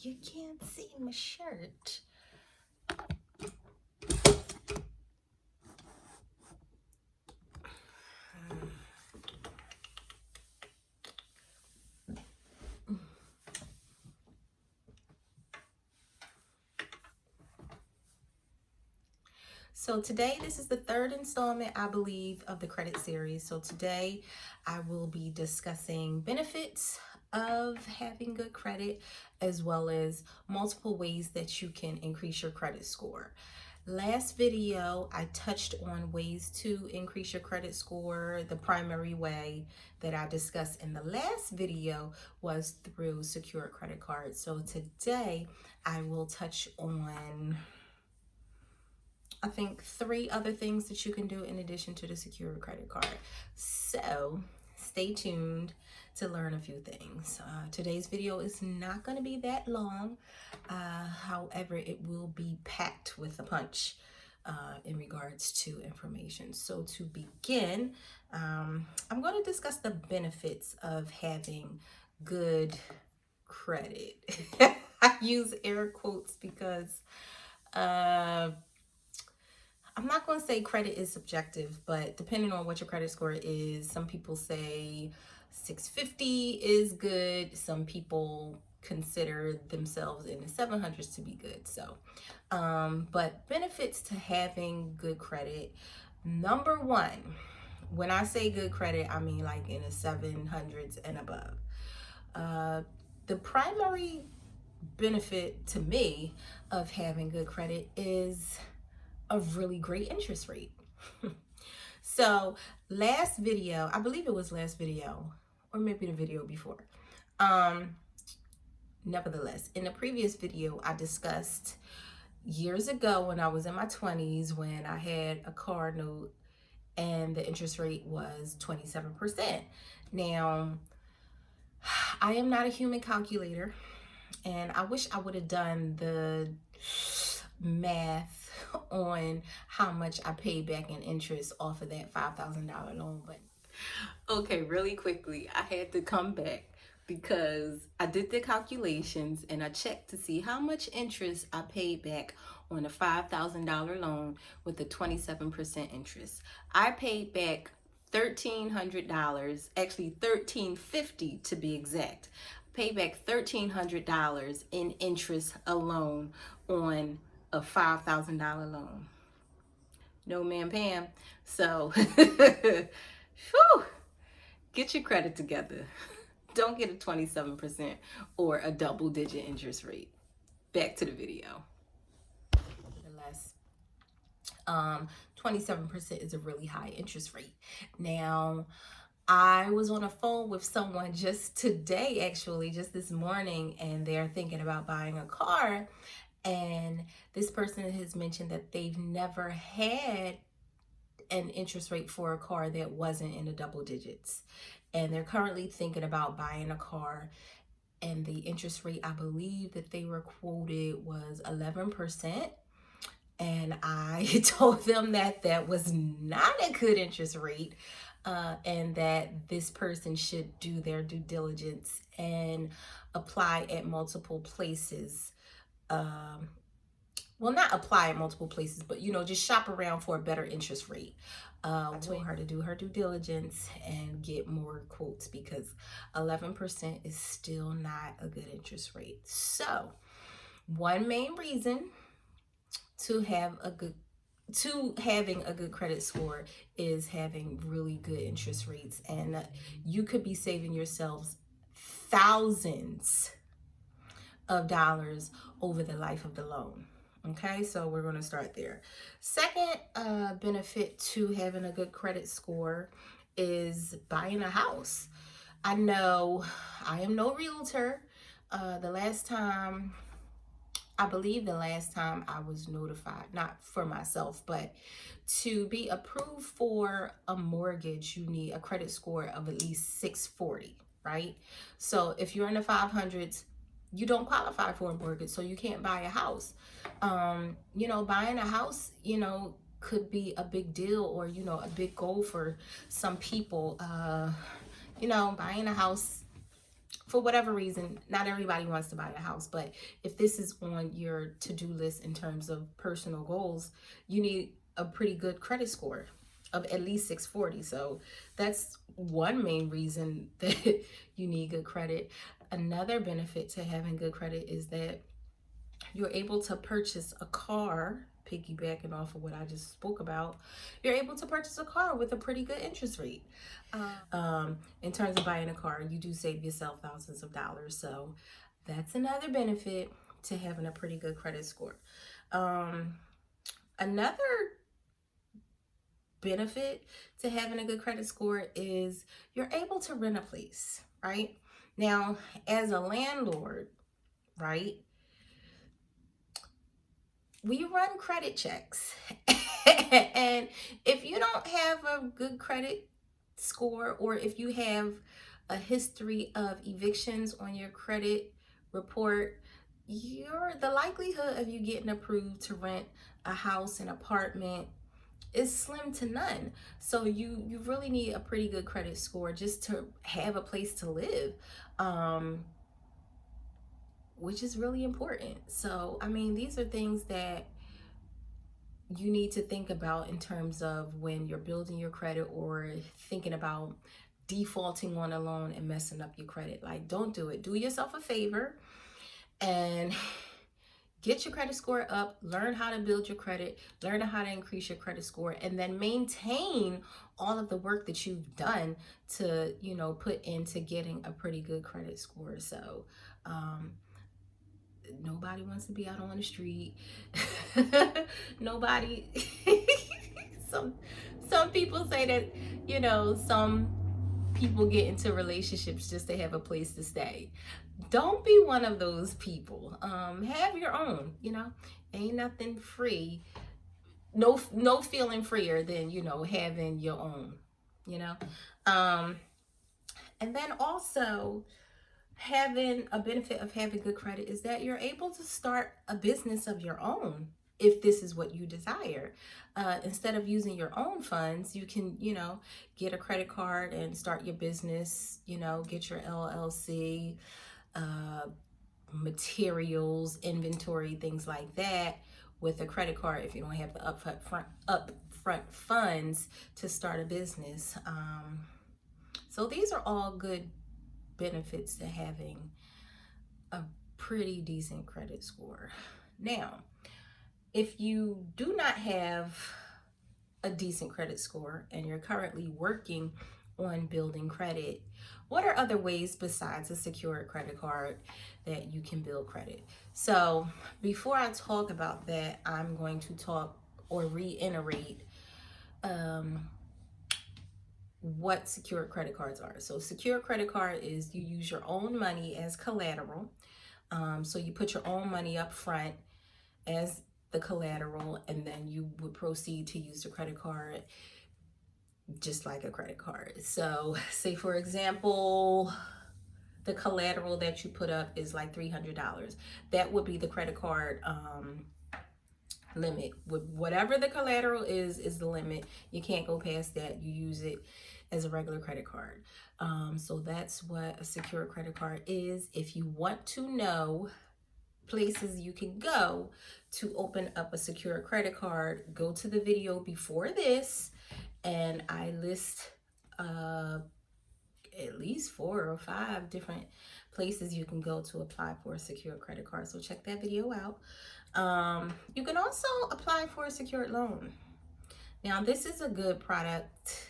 You can't see my shirt. So today, this is the third installment, I believe, of the credit series. So today, I will be discussing benefits of having good credit, as well as multiple ways that you can increase your credit score. Last video, I touched on ways to increase your credit score. The primary way that I discussed in the last video was through secured credit cards. So today, I will touch on, I think, 3 other things that you can do in addition to the secured credit card. So stay tuned to learn a few things. Today's video is not going to be that long. However, it will be packed with a punch in regards to information. So to begin, I'm going to discuss the benefits of having good credit. I use air quotes because I'm not going to say credit is subjective, but depending on what your credit score is, some people say 650 is good. Some people consider themselves in the 700s to be good. So, but benefits to having good credit. Number one, when I say good credit, I mean like in the 700s and above. The primary benefit to me of having good credit is a really great interest rate. So last video, I believe it was last video, or maybe the video before. Nevertheless, in the previous video, I discussed years ago when I was in my 20s, when I had a car note and the interest rate was 27%. Now, I am not a human calculator, and I wish I would have done the math on how much I paid back in interest off of that $5,000 loan. But okay, really quickly, I had to come back because I did the calculations and I checked to see how much interest I paid back on a $5,000 loan with a 27% interest. I paid back $1,300, actually $1,350 to be exact. Pay back $1,300 in interest alone on a $5,000 loan. No, ma'am, Pam. So, whew, get your credit together. Don't get a 27% or a double-digit interest rate. Back to the video. Nevertheless, 27% is a really high interest rate. Now, I was on a phone with someone just today, actually, just this morning, and they're thinking about buying a car. And this person has mentioned that they've never had an interest rate for a car that wasn't in the double digits. And they're currently thinking about buying a car. And the interest rate, I believe that they were quoted, was 11%. And I told them that that was not a good interest rate, and that this person should do their due diligence and apply at multiple places. Well, not apply at multiple places, but, you know, just shop around for a better interest rate. I told her to do her due diligence and get more quotes because 11% is still not a good interest rate. So, one main reason to having a good credit score is having really good interest rates, and you could be saving yourselves thousands of dollars over the life of the loan. Okay, so we're going to start there. Second benefit to having a good credit score is buying a house. I know I am no realtor. I believe the last time I was notified, not for myself, but to be approved for a mortgage, you need a credit score of at least 640, right? So if you're in the 500s, you don't qualify for a mortgage, so you can't buy a house. You know, buying a house, you know, could be a big deal, or, you know, a big goal for some people. You know, buying a house for whatever reason, not everybody wants to buy a house, but if this is on your to-do list in terms of personal goals, you need a pretty good credit score of at least 640. So that's one main reason that you need good credit. Another benefit to having good credit is that you're able to purchase a car, piggybacking off of what I just spoke about. You're able to purchase a car with a pretty good interest rate. In terms of buying a car, you do save yourself thousands of dollars. So that's another benefit to having a pretty good credit score. Another benefit to having a good credit score is you're able to rent a place, right? Now, as a landlord, right, we run credit checks. And if you don't have a good credit score, or if you have a history of evictions on your credit report, the likelihood of you getting approved to rent a house, an apartment, is slim to none. So you really need a pretty good credit score just to have a place to live. Which is really important. So, I mean, these are things that you need to think about in terms of when you're building your credit or thinking about defaulting on a loan and messing up your credit. Like, don't do it. Do yourself a favor and get your credit score up, learn how to build your credit, learn how to increase your credit score, and then maintain all of the work that you've done to, put into getting a pretty good credit score. So, nobody wants to be out on the street. Nobody. some people say that, some people get into relationships just to have a place to stay. Don't be one of those people. Have your own. Ain't nothing free. No feeling freer than having your own. You know, and then also, having a benefit of having good credit is that you're able to start a business of your own if this is what you desire. Instead of using your own funds, you can, get a credit card and start your business, get your LLC, materials, inventory, things like that with a credit card if you don't have the upfront funds to start a business. So these are all good benefits to having a pretty decent credit score. Now, if you do not have a decent credit score and you're currently working on building credit, what are other ways besides a secured credit card that you can build credit? So before I talk about that, I'm going to talk or reiterate what secured credit cards are. So secured credit card is you use your own money as collateral. So you put your own money up front as the collateral, and then you would proceed to use the credit card just like a credit card. So say, for example, the collateral that you put up is like $300. That would be the credit card limit. With whatever the collateral is the limit. You can't go past that. You use it as a regular credit card. So that's what a secure credit card is. If you want to know places you can go to open up a secure credit card, go to the video before this, and I list at least 4 or 5 different places you can go to apply for a secure credit card. So check that video out. You can also apply for a secured loan. Now, this is a good product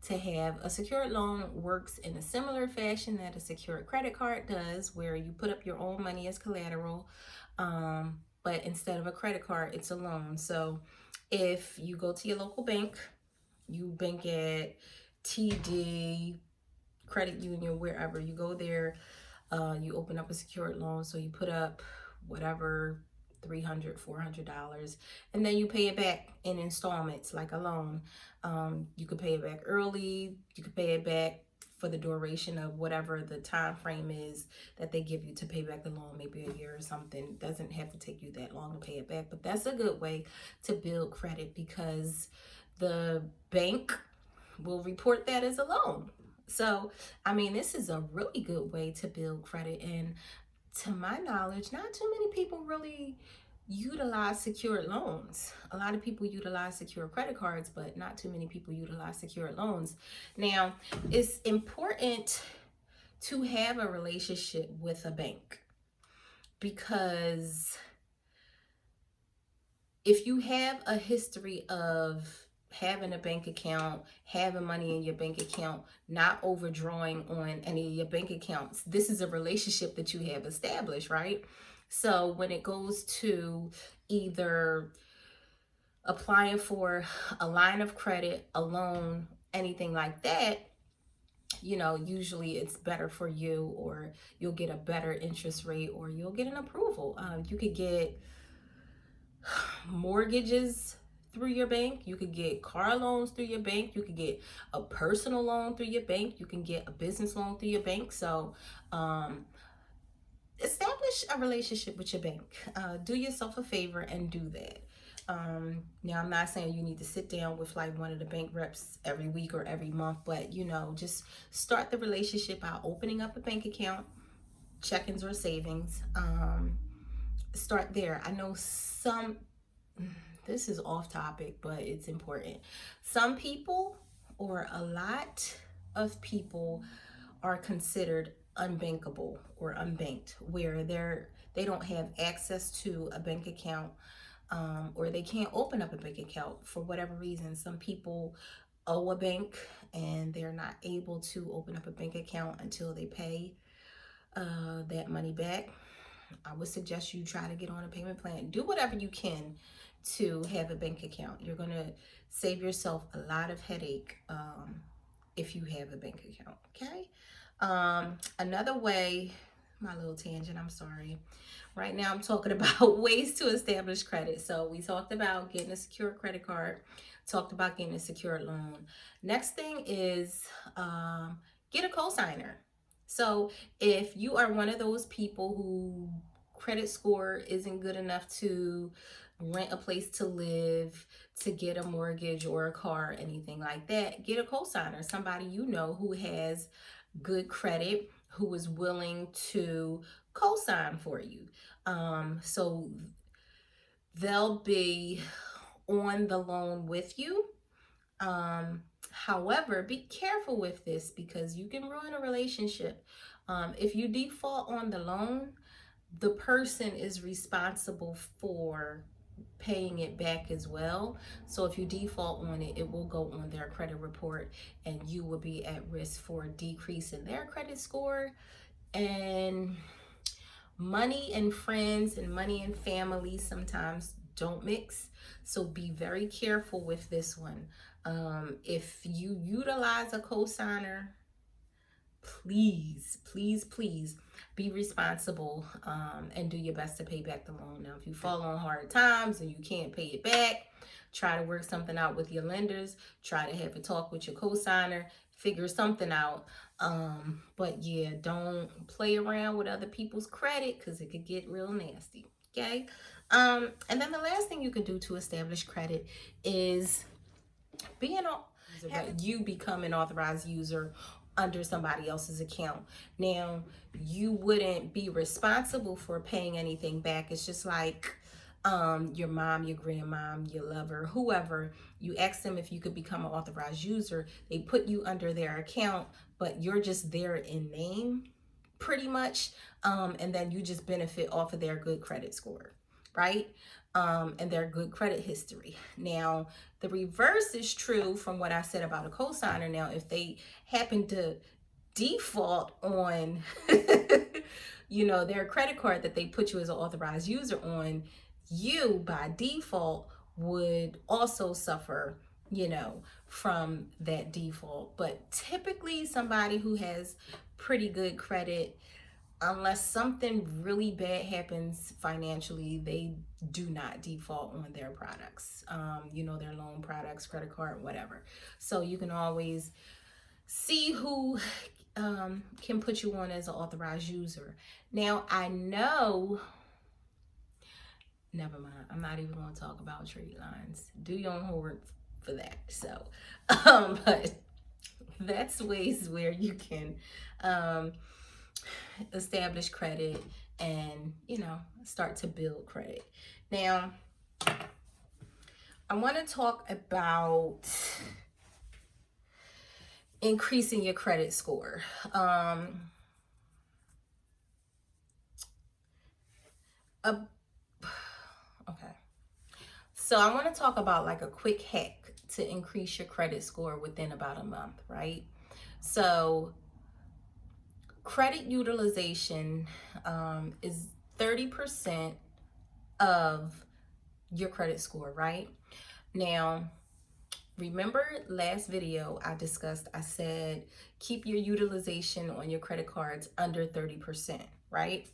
to have. A secured loan works in a similar fashion that a secured credit card does, where you put up your own money as collateral, but instead of a credit card, it's a loan. So if you go to your local bank, you bank at TD, credit union, wherever you go there, you open up a secured loan. So you put up whatever, $300, $400, and then you pay it back in installments like a loan. You could pay it back early. You could pay it back for the duration of whatever the time frame is that they give you to pay back the loan, maybe a year or something. It doesn't have to take you that long to pay it back, but that's a good way to build credit because the bank will report that as a loan. So, I mean, this is a really good way to build credit. And to my knowledge, not too many people really utilize secured loans. A lot of people utilize secure credit cards, but not too many people utilize secured loans. Now, it's important to have a relationship with a bank, because if you have a history of having a bank account, having money in your bank account, not overdrawing on any of your bank accounts, this is a relationship that you have established, right? So when it goes to either applying for a line of credit, a loan, anything like that, usually it's better for you, or you'll get a better interest rate, or you'll get an approval. You could get mortgages through your bank, you could get car loans through your bank, you could get a personal loan through your bank, you can get a business loan through your bank. So establish a relationship with your bank. Do yourself a favor and do that. Now, I'm not saying you need to sit down with like one of the bank reps every week or every month, but just start the relationship by opening up a bank account, check-ins or savings. Start there. I know this is off topic, but it's important. Some people, or a lot of people, are considered unbankable or unbanked, where they don't have access to a bank account, or they can't open up a bank account for whatever reason. Some people owe a bank and they're not able to open up a bank account until they pay that money back. I would suggest you try to get on a payment plan. Do whatever you can to have a bank account. You're going to save yourself a lot of headache if you have a bank account, okay? Another way, my little tangent, I'm sorry. Right now I'm talking about ways to establish credit. So we talked about getting a secure credit card, talked about getting a secured loan. Next thing is get a cosigner. So if you are one of those people who credit score isn't good enough to rent a place to live, to get a mortgage or a car, anything like that, get a cosigner, somebody who has good credit, who is willing to co-sign for you. So they'll be on the loan with you. However, be careful with this, because you can ruin a relationship. If you default on the loan, the person is responsible for paying it back as well. So if you default on it, it will go on their credit report, and you will be at risk for a decrease in their credit score. And money and friends and money and family sometimes don't mix. So be very careful with this one. If you utilize a cosigner, please, please, please be responsible, and do your best to pay back the loan. Now, if you fall on hard times and you can't pay it back, try to work something out with your lenders. Try to have a talk with your cosigner. Figure something out. But yeah, don't play around with other people's credit, because it could get real nasty. Okay. And then the last thing you can do to establish credit is you become an authorized user under somebody else's account. Now, you wouldn't be responsible for paying anything back. It's just like your mom, your grandmom, your lover, whoever. You ask them if you could become an authorized user. They put you under their account, but you're just there in name, pretty much. And then you just benefit off of their good credit score, right? And their good credit history. Now, the reverse is true from what I said about a cosigner. Now, if they happen to default on, their credit card that they put you as an authorized user on, you by default would also suffer, from that default. But typically, somebody who has pretty good credit, unless something really bad happens financially, they do not default on their products, their loan products, credit card, whatever. So you can always see who can put you on as an authorized user. Now, I know, never mind, I'm not even going to talk about trade lines. Do your own homework for that. So, but That's ways where you can um, establish credit and, start to build credit. Now, I want to talk about increasing your credit score. Uh, okay. So I want to talk about like a quick hack to increase your credit score within about a month, right? So credit utilization is 30% of your credit score, right? Now, remember last video I said keep your utilization on your credit cards under 30%, right?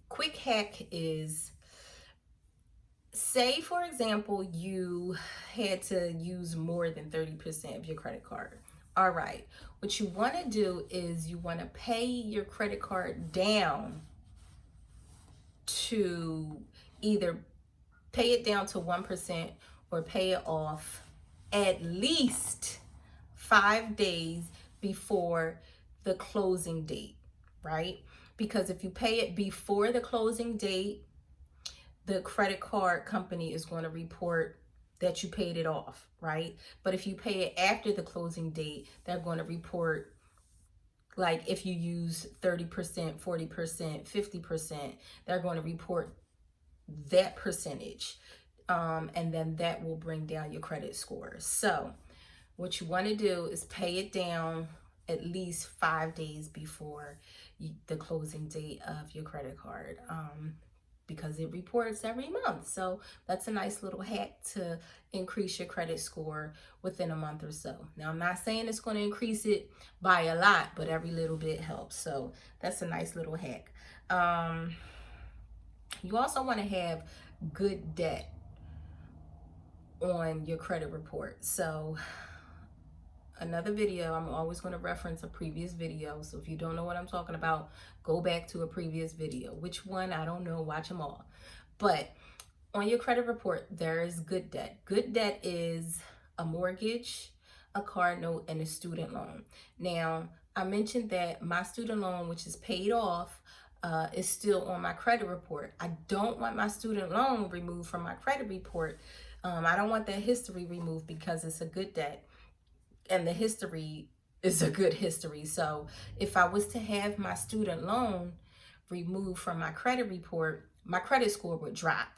Quick hack is, say for example you had to use more than 30% of your credit card. All right, what you want to do is you want to pay your credit card down to either pay it down to 1% or pay it off at least 5 days before the closing date, right? Because if you pay it before the closing date, the credit card company is going to report that you paid it off, right? But if you pay it after the closing date, they're going to report, like if you use 30%, 40%, 50%, they're going to report that percentage. And then that will bring down your credit score. So what you want to do is pay it down at least 5 days before the closing date of your credit card, because it reports every month. So that's a nice little hack to increase your credit score within a month or so. Now, I'm not saying it's going to increase it by a lot, but every little bit helps. So that's a nice little hack. You also want to have good debt on your credit report. So another video, I'm always going to reference a previous video. So if you don't know what I'm talking about, go back to a previous video. Which one? I don't know. Watch them all. But on your credit report, there is good debt. Good debt is a mortgage, a car note, and a student loan. Now, I mentioned that my student loan, which is paid off, is still on my credit report. I don't want my student loan removed from my credit report. I don't want that history removed because it's a good debt and the history is a good history. So if I was to have my student loan removed from my credit report, my credit score would drop.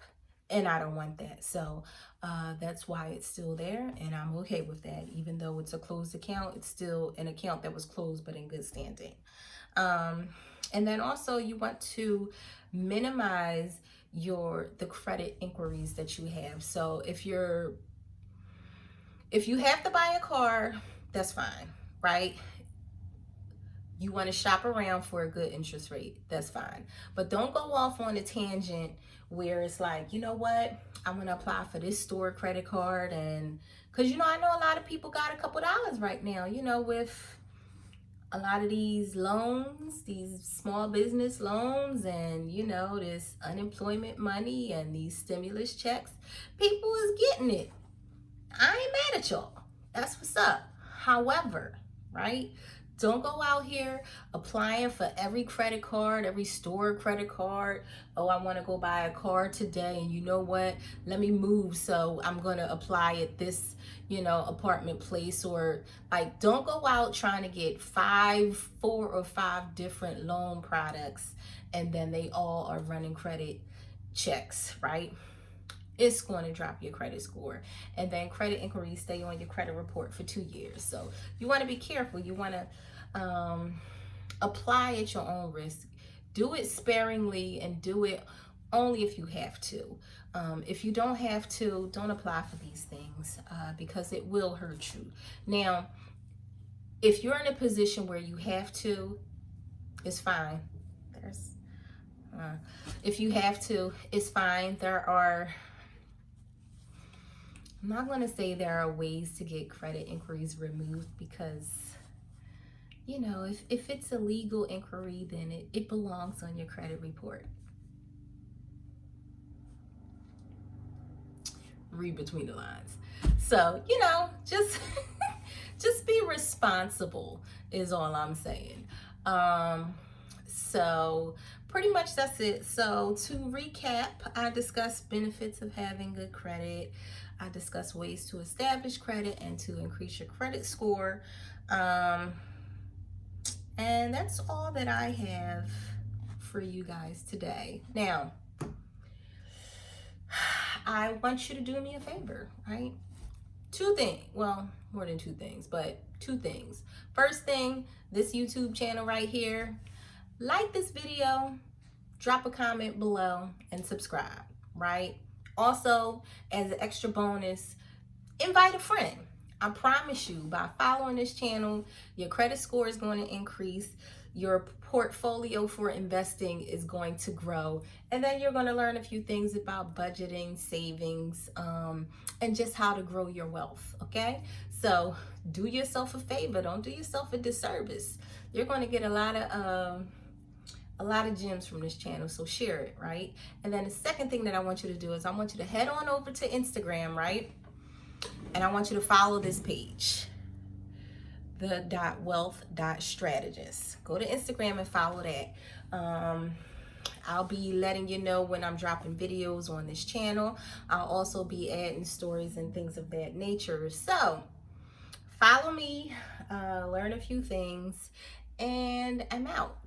And I don't want that. So that's why it's still there. And I'm okay with that. Even though it's a closed account, it's still an account that was closed but in good standing. And then also you want to minimize the credit inquiries that you have. So if you have to buy a car, that's fine, right? You want to shop around for a good interest rate, that's fine. But don't go off on a tangent where it's like, you know what, I'm going to apply for this store credit card. And because, I know a lot of people got a couple dollars right now, with a lot of these loans, these small business loans, and, this unemployment money and these stimulus checks. People is getting it. I ain't mad at y'all. That's what's up. However, right? Don't go out here applying for every credit card, every store credit card. Oh, I want to go buy a car today, and you know what? Let me move, so I'm going to apply at this, apartment place. Or like, don't go out trying to get 4 or 5 different loan products, and then they all are running credit checks, right? It's going to drop your credit score. And then credit inquiries stay on your credit report for 2 years. So you want to be careful. You want to apply at your own risk. Do it sparingly and do it only if you have to. If you don't have to, don't apply for these things because it will hurt you. Now, if you're in a position where you have to, it's fine. If you have to, it's fine. I'm not going to say there are ways to get credit inquiries removed because, if it's a legal inquiry, then it belongs on your credit report. Read between the lines. So, just just be responsible is all I'm saying. So pretty much that's it. So to recap, I discussed benefits of having good credit. I discussed ways to establish credit and to increase your credit score. And that's all that I have for you guys today. Now, I want you to do me a favor, right? Two things, well, more than two things, but two things. First thing, this YouTube channel right here, like this video, drop a comment below, and subscribe, right? Also, as an extra bonus, invite a friend. I promise you, by following this channel, your credit score is going to increase, your portfolio for investing is going to grow, and then you're going to learn a few things about budgeting, savings, and just how to grow your wealth, okay? So do yourself a favor. Don't do yourself a disservice. You're going to get a lot of gems from this channel, so share it, right? And then the second thing that I want you to do is I want you to head on over to Instagram, right? And I want you to follow this page, the .wealth.strategist. Go to Instagram and follow that. I'll be letting you know when I'm dropping videos on this channel. I'll also be adding stories and things of that nature. So follow me, learn a few things, and I'm out.